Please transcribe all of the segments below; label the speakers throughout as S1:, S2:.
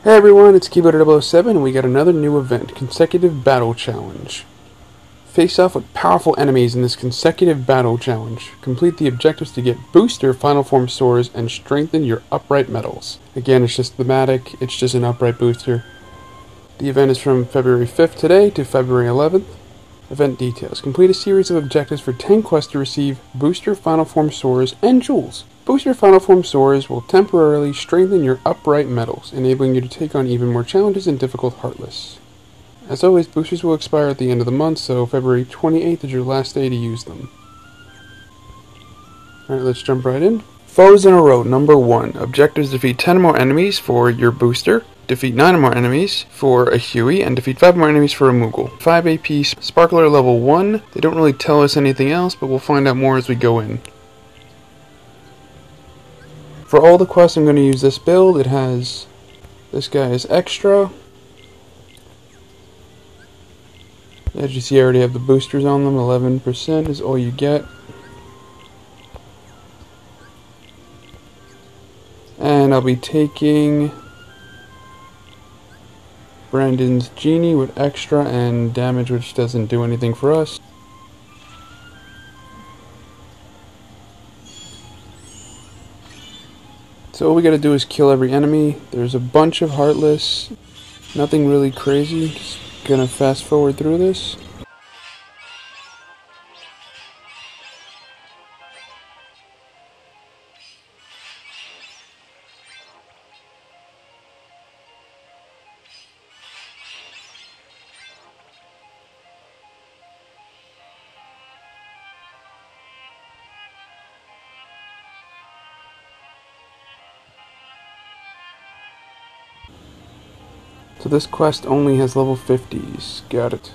S1: Hey everyone, it's Keyboarder007 and we got another new event, Consecutive Battle Challenge. Face off with powerful enemies in this consecutive battle challenge. Complete the objectives to get booster Final Form Soras and strengthen your upright medals. Again, it's just thematic, it's just an upright booster. The event is from February 5th today to February 11th. Event details. Complete a series of objectives for 10 quests to receive booster Final Form Soras and jewels. Booster Final Form Soras will temporarily strengthen your upright medals, enabling you to take on even more challenges in difficult Heartless. As always, boosters will expire at the end of the month, so February 28th is your last day to use them. Alright, let's jump right in. Foes in a row, number 1. Objectives: defeat 10 or more enemies for your booster, defeat 9 or more enemies for a Huey, and defeat 5 more enemies for a Moogle. 5 AP Sparkler level 1. They don't really tell us anything else, but we'll find out more as we go in. For all the quests, I'm going to use this build. It has, this guy is extra. As you see, I already have the boosters on them. 11% is all you get. And I'll be taking Brandon's Genie with extra and damage, which doesn't do anything for us. So all we gotta do is kill every enemy. There's a bunch of Heartless. Nothing really crazy. Just gonna fast forward through this. So this quest only has level 50s. Got it.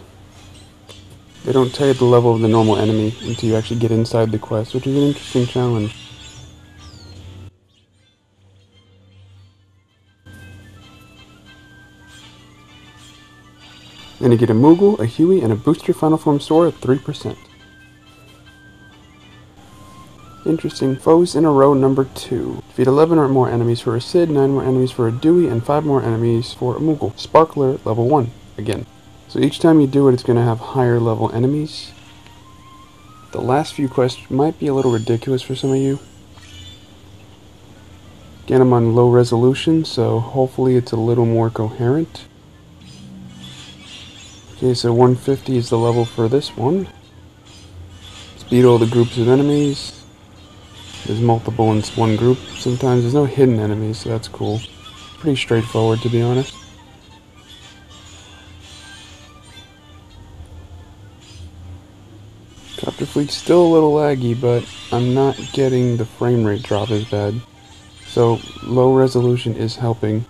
S1: They don't tell you the level of the normal enemy until you actually get inside the quest, which is an interesting challenge. Then you get a Moogle, a Huey, and a booster Final Form Sora at 3%. Interesting. Foes in a row, number 2. Defeat 11 or more enemies for a Sid, 9 more enemies for a Dewey, and 5 more enemies for a Moogle. Sparkler, level 1, again. So each time you do it, it's going to have higher level enemies. The last few quests might be a little ridiculous for some of you. Again, I'm on low resolution, so hopefully it's a little more coherent. Okay, so 150 is the level for this one. Speed all the groups of enemies. There's multiple in one group. Sometimes there's no hidden enemies, so that's cool. Pretty straightforward, to be honest. Copter Fleet's still a little laggy, but I'm not getting the frame rate drop as bad. So low resolution is helping.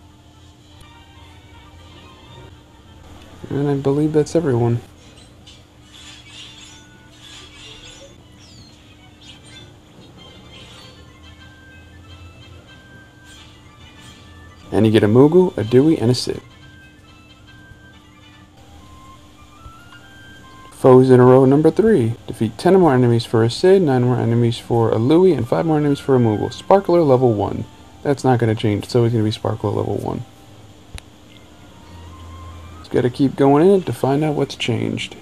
S1: And I believe that's everyone. And you get a Moogle, a Dewey, and a Sid. Foes in a row, number 3. Defeat 10 or more enemies for a Sid, 9 more enemies for a Louie, and 5 more enemies for a Moogle. Sparkler, level 1. That's not going to change, it's always going to be Sparkler, level 1. Just got to keep going in to find out what's changed.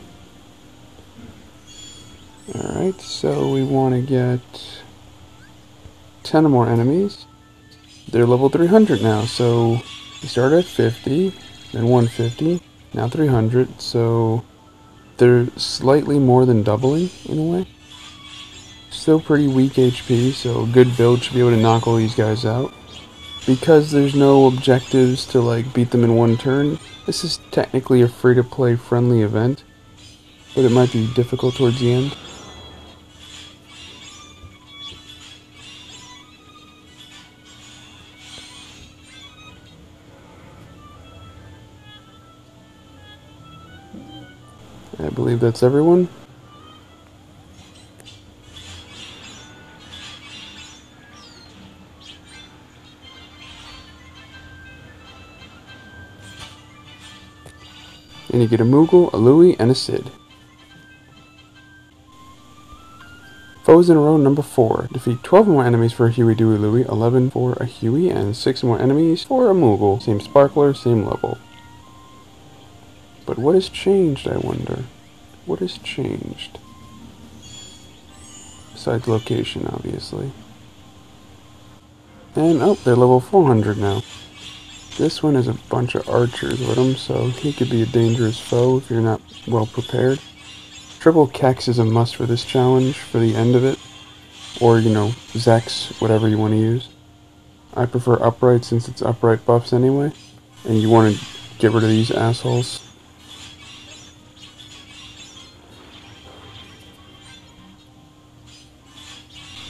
S1: Alright, so we want to get 10 or more enemies. They're level 300 now, so we started at 50, then 150, now 300, so they're slightly more than doubling in a way. Still pretty weak HP, so a good build should be able to knock all these guys out. Because there's no objectives to like beat them in one turn, this is technically a free-to-play friendly event, but it might be difficult towards the end. I believe that's everyone. And you get a Moogle, a Louie, and a Sid. Foes in a row number 4. Defeat 12 more enemies for a Huey, Dewey, Louie, 11 for a Huey, and 6 more enemies for a Moogle. Same sparkler, same level. But what has changed, I wonder? What has changed? Besides location, obviously. And, oh, they're level 400 now. This one is a bunch of archers with him, so he could be a dangerous foe if you're not well prepared. Triple Kex is a must for this challenge, for the end of it. Or, you know, Zex, whatever you want to use. I prefer upright since it's upright buffs anyway. And you want to get rid of these assholes.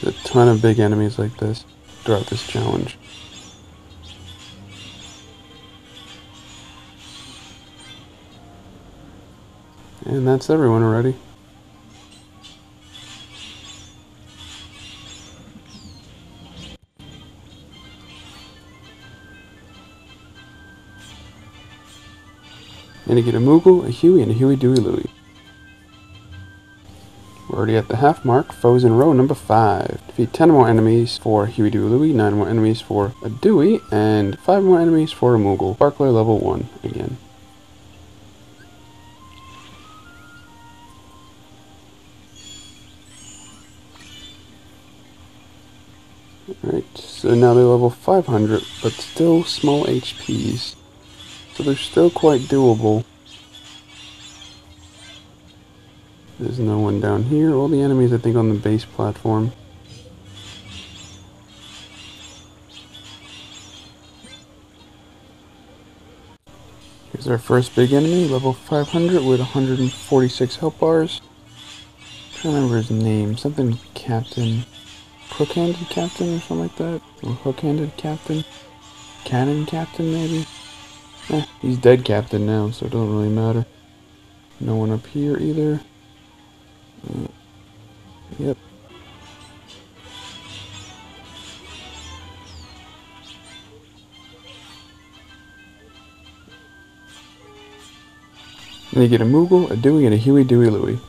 S1: There's a ton of big enemies like this throughout this challenge. And that's everyone already. And you get a Moogle, a Huey, and a Huey, Dewey, Louie. We're already at the half mark. Foes in a row number 5. Defeat 10 more enemies for Huey, Dewey, Louie, 9 more enemies for a Dewey, and 5 more enemies for a Moogle. Sparkler level 1 again. Alright, so now they're level 500, but still small HPs. So they're still quite doable. There's no one down here. All the enemies, I think, on the base platform. Here's our first big enemy, level 500 with 146 health bars. I'm trying to remember his name. Something Captain. Crook-handed Captain or something like that? Or hook-handed Captain? Cannon Captain, maybe? He's dead Captain now, so it doesn't really matter. No one up here either. Yep. And you get a Moogle, a Dewey, and a Huey, Dewey, Louie.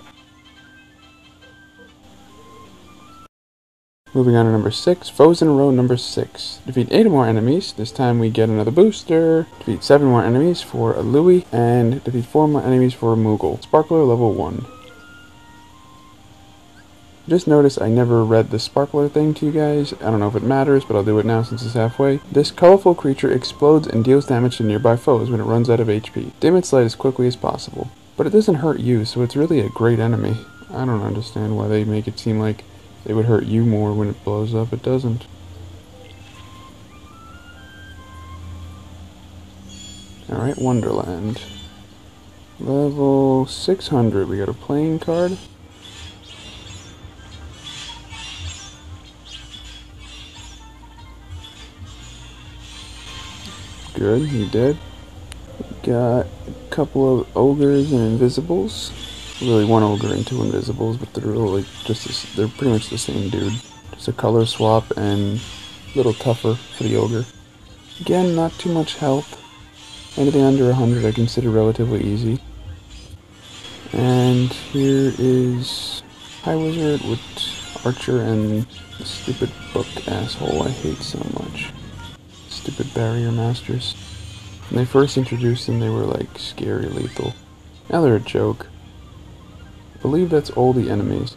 S1: Moving on to number 6, Foes in a row number 6. Defeat 8 more enemies. This time we get another booster. Defeat 7 more enemies for a Louie, and defeat 4 more enemies for a Moogle. Sparkler level 1. Just notice I never read the sparkler thing to you guys. I don't know if it matters, but I'll do it now since it's halfway. This colorful creature explodes and deals damage to nearby foes when it runs out of HP. Dim its light as quickly as possible. But it doesn't hurt you, so it's really a great enemy. I don't understand why they make it seem like it would hurt you more when it blows up. It doesn't. Alright, Wonderland. Level 600. We got a playing card. Good, you did. Got a couple of ogres and invisibles. Really one ogre and 2 invisibles, but they're really just they're pretty much the same dude. Just a color swap and a little tougher for the ogre. Again, not too much health. Anything under 100 I consider relatively easy. And here is High Wizard with Archer and the stupid book asshole I hate so much. Stupid barrier masters. When they first introduced them, they were like scary lethal. Now they're a joke. I believe that's all the enemies.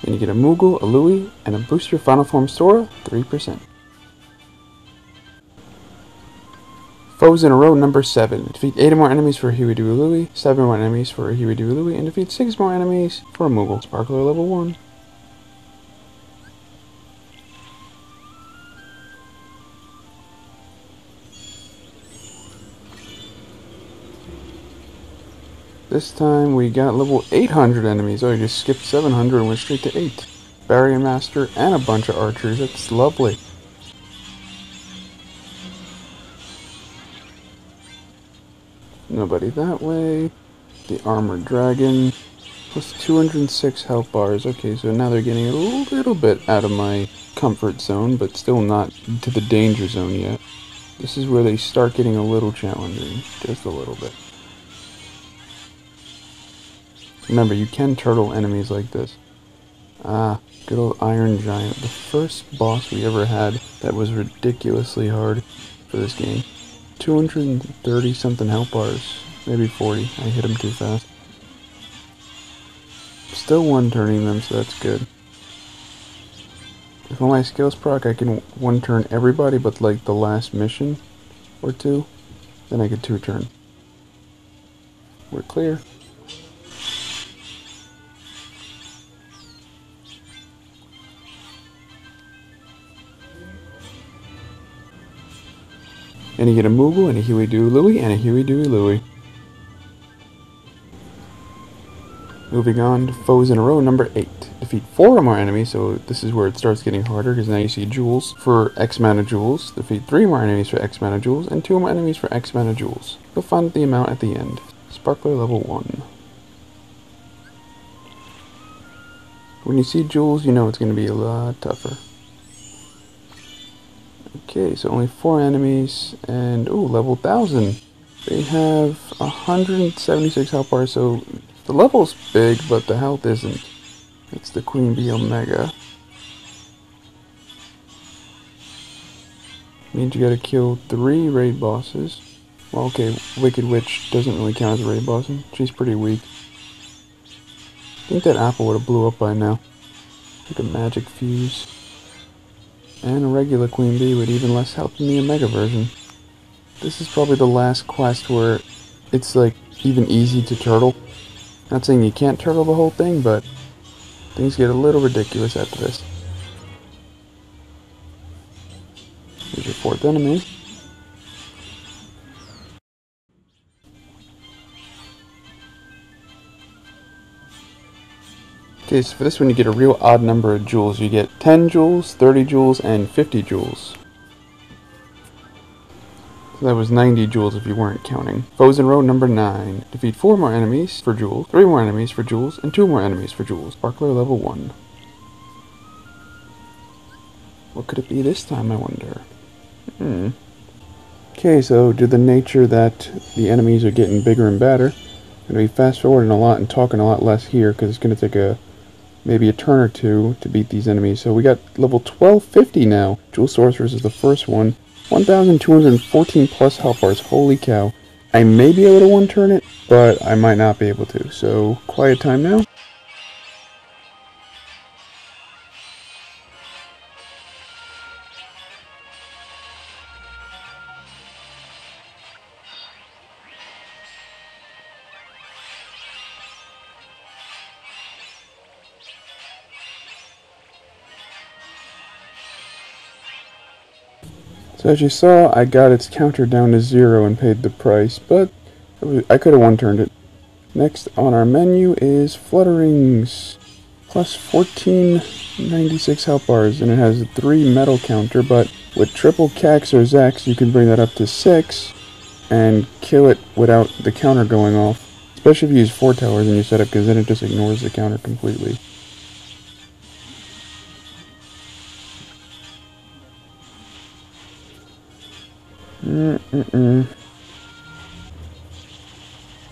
S1: And you get a Moogle, a Louie, and a booster Final Form Sora, 3%. Foes in a row number 7. Defeat 8 more enemies for a Huey, Dewey, Louie, 7 more enemies for a Huey, Dewey, Louie, and defeat 6 more enemies for a Moogle. Sparkler level 1. This time we got level 800 enemies. Oh, you just skipped 700 and went straight to 8. Barrier Master and a bunch of archers. That's lovely. Nobody that way. The Armored Dragon. Plus 206 health bars. Okay, so now they're getting a little bit out of my comfort zone, but still not to the danger zone yet. This is where they start getting a little challenging, just a little bit. Remember, you can turtle enemies like this. Ah, good old Iron Giant, the first boss we ever had that was ridiculously hard for this game. 230 something health bars, maybe 40. I hit him too fast. Still one-turning them, so that's good. If all my skills proc, I can one-turn everybody but like the last mission or two. Then I could two-turn. We're clear. And you get a Moogle, and a Huey-Doo-Louie, and a Huey-Dewey-Louie. Moving on to foes in a row, number 8. Defeat 4 or more enemies, so this is where it starts getting harder, because now you see jewels for X amount of jewels. Defeat 3 more enemies for X amount of jewels, and 2 more enemies for X amount of jewels. You'll find the amount at the end. Sparkler level 1. When you see jewels, you know it's going to be a lot tougher. Okay, so only 4 enemies, and ooh, level 1000. They have 176 health bars, so the level's big, but the health isn't. It's the Queen Bee Omega. Means you gotta kill 3 raid bosses. Well, okay, Wicked Witch doesn't really count as a raid boss. She's pretty weak. I think that apple would have blew up by now. Like a magic fuse. And a regular Queen Bee with even less health than the Omega version. This is probably the last quest where it's like even easy to turtle. Not saying you can't turtle the whole thing, but things get a little ridiculous after this. Here's your 4th enemy. Okay, so for this one you get a real odd number of jewels. You get 10 jewels, 30 jewels, and 50 jewels. So that was 90 jewels if you weren't counting. Foes in row number 9. Defeat 4 more enemies for jewels, 3 more enemies for jewels, and 2 more enemies for jewels. Sparkler level 1. What could it be this time, I wonder? Okay, so due to the nature that the enemies are getting bigger and badder, I'm going to be fast forwarding a lot and talking a lot less here, because it's going to take maybe a turn or two to beat these enemies. So we got level 1250 now. Jewel Sorceress is the first one. 1,214 plus health bars. Holy cow. I may be able to one-turn it, but I might not be able to. So, quiet time now. So as you saw, I got its counter down to 0 and paid the price, but I could have one-turned it. Next on our menu is Flutterings, plus 1496 health bars, and it has a 3 metal counter, but with triple Cax or Zax, you can bring that up to 6 and kill it without the counter going off. Especially if you use 4 towers in your setup, because then it just ignores the counter completely.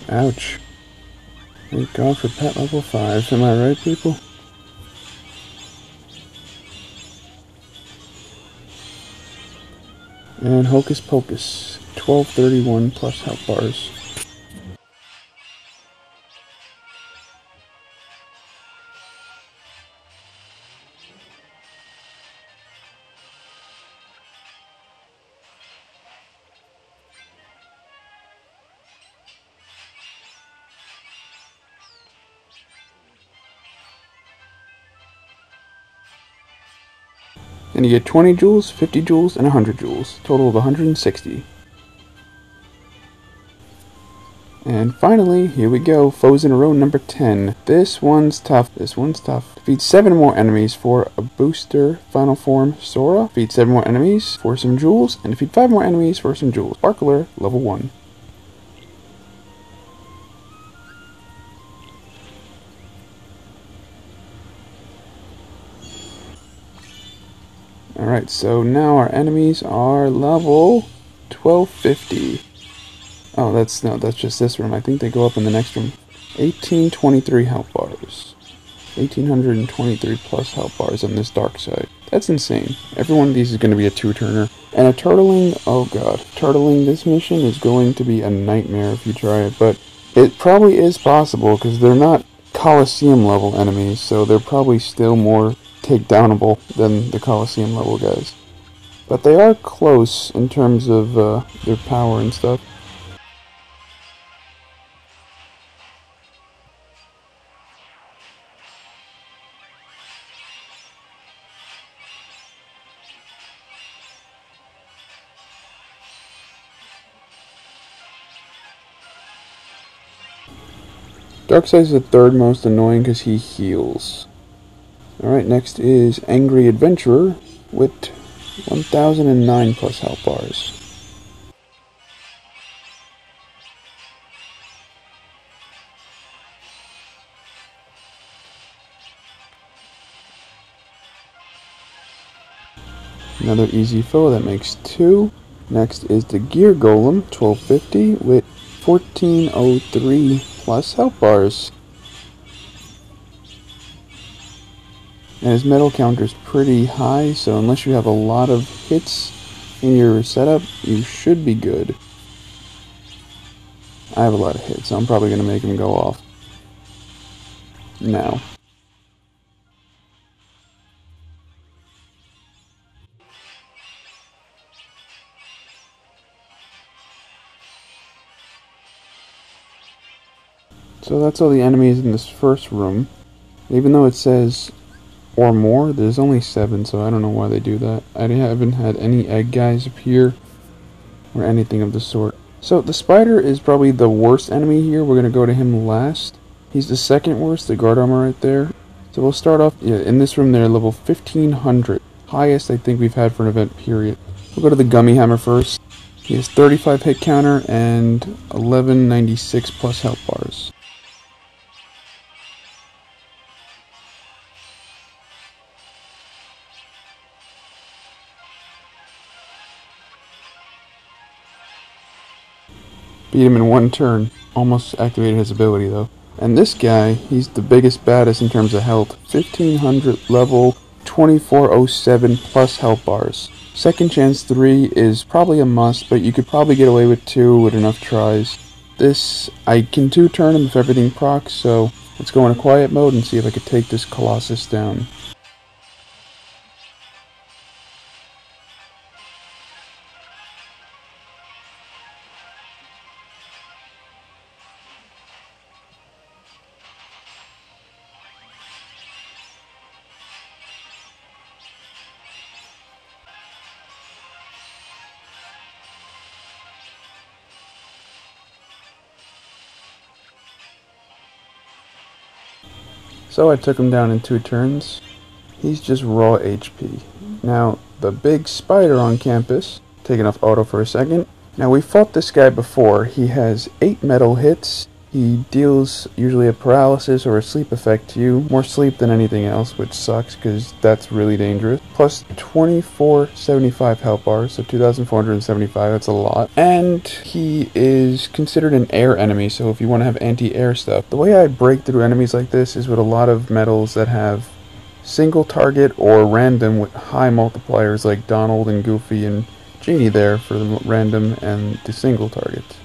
S1: Ouch. Thank God for pet level 5, am I right, people? And Hocus Pocus, 1231 plus health bars. And you get 20 jewels, 50 jewels, and 100 jewels. Total of 160. And finally, here we go. Foes in a row number 10. This one's tough. Defeat 7 more enemies for a booster Final Form Sora. Defeat 7 more enemies for some jewels. And defeat 5 more enemies for some jewels. Sparkler, level 1. Alright, so now our enemies are level 1250. Oh, that's just this room. I think they go up in the next room. 1823 health bars. 1823 plus health bars on this dark side. That's insane. Every one of these is going to be a two-turner. And a turtling, oh god. Turtling this mission is going to be a nightmare if you try it. But it probably is possible because they're not Coliseum level enemies. So they're probably still more takedownable than the Coliseum level guys. But they are close in terms of their power and stuff. Darkseid is the third most annoying because he heals. Alright, next is Angry Adventurer with 1009 plus health bars. Another easy foe, that makes 2. Next is the Gear Golem, 1250 with 1403 plus health bars. And his metal counter is pretty high, so unless you have a lot of hits in your setup, you should be good. I have a lot of hits, so I'm probably going to make him go off now. So that's all the enemies in this first room. Even though it says or more, there's only 7, so I don't know why they do that. I haven't had any egg guys appear or anything of the sort. So the spider is probably the worst enemy here. We're going to go to him last. He's the second worst, the guard armor right there. So we'll start off, in this room they're level 1500. Highest I think we've had for an event period. We'll go to the Gummy Hammer first. He has 35 hit counter and 1196 plus health bars. Beat him in one turn. Almost activated his ability though. And this guy, he's the biggest baddest in terms of health. 1500 level, 2407 plus health bars. Second chance 3 is probably a must, but you could probably get away with 2 with enough tries. This, I can 2-turn him if everything procs, so let's go in a quiet mode and see if I could take this Colossus down. So I took him down in 2 turns. He's just raw HP. Now, the big spider on campus, taking off auto for a second. Now, we fought this guy before. He has 8 metal hits. He deals usually a paralysis or a sleep effect to you. More sleep than anything else, which sucks because that's really dangerous. Plus 2475 health bars, so 2475, that's a lot. And he is considered an air enemy, so if you want to have anti-air stuff. The way I break through enemies like this is with a lot of metals that have single target or random with high multipliers like Donald and Goofy and Genie there for the random and the single targets.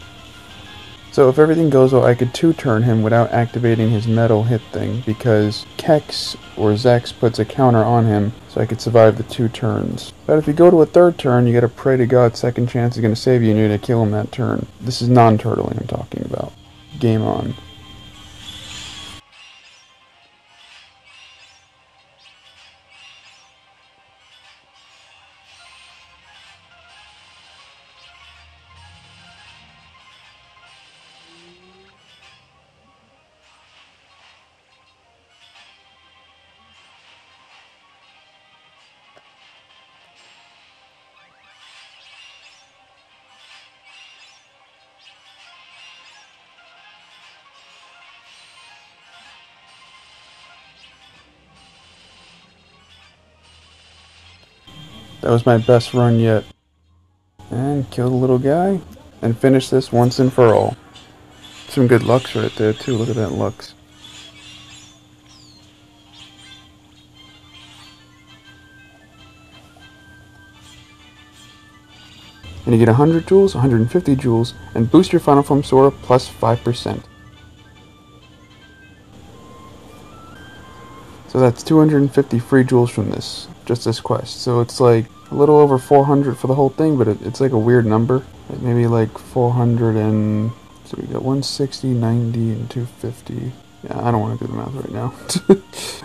S1: So if everything goes well, I could 2-turn him without activating his metal hit thing, because Kex or Zex puts a counter on him, so I could survive the 2 turns. But if you go to a 3rd turn, you gotta pray to God second chance is gonna save you and you're gonna kill him that turn. This is non-turtling I'm talking about. Game on. That was my best run yet. And kill the little guy, and finish this once and for all. Some good Lux right there too, look at that Lux. And you get 100 jewels, 150 jewels, and boost your Final Form Sora plus 5%. So that's 250 free jewels from this, just this quest. So it's like a little over 400 for the whole thing, but it's like a weird number. Like maybe like 400 and... So we got 160, 90, and 250. Yeah, I don't want to do the math right now.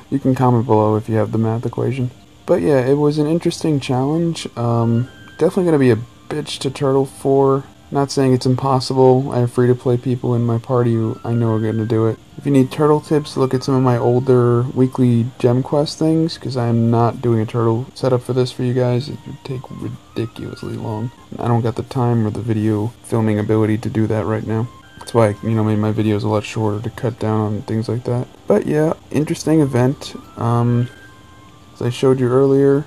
S1: You can comment below if you have the math equation. But yeah, it was an interesting challenge. Definitely going to be a bitch to turtle for. Not saying it's impossible. I have free-to-play people in my party who I know are going to do it. If you need turtle tips, look at some of my older weekly gem quest things, because I am not doing a turtle setup for this for you guys. It would take ridiculously long. I don't got the time or the video filming ability to do that right now. That's why I, made my videos a lot shorter to cut down on things like that. But yeah, interesting event. As I showed you earlier,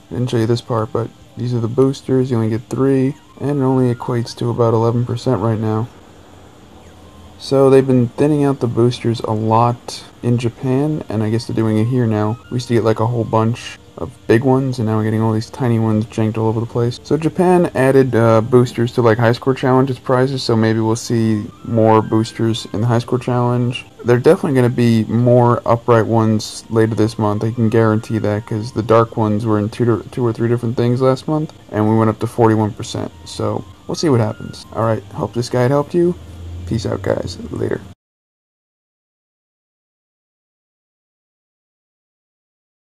S1: I didn't show you this part, but these are the boosters. You only get 3. And it only equates to about 11% right now. So they've been thinning out the boosters a lot in Japan, and I guess they're doing it here now. We used to get like a whole bunch of big ones, and now we're getting all these tiny ones janked all over the place. So Japan added boosters to like high score challenges prizes, so maybe we'll see more boosters in the high score challenge. They're definitely going to be more upright ones later this month. I can guarantee that, because the dark ones were in two or three different things last month, and we went up to 41%. So we'll see what happens. Alright, hope this guide helped you. Peace out, guys. Later.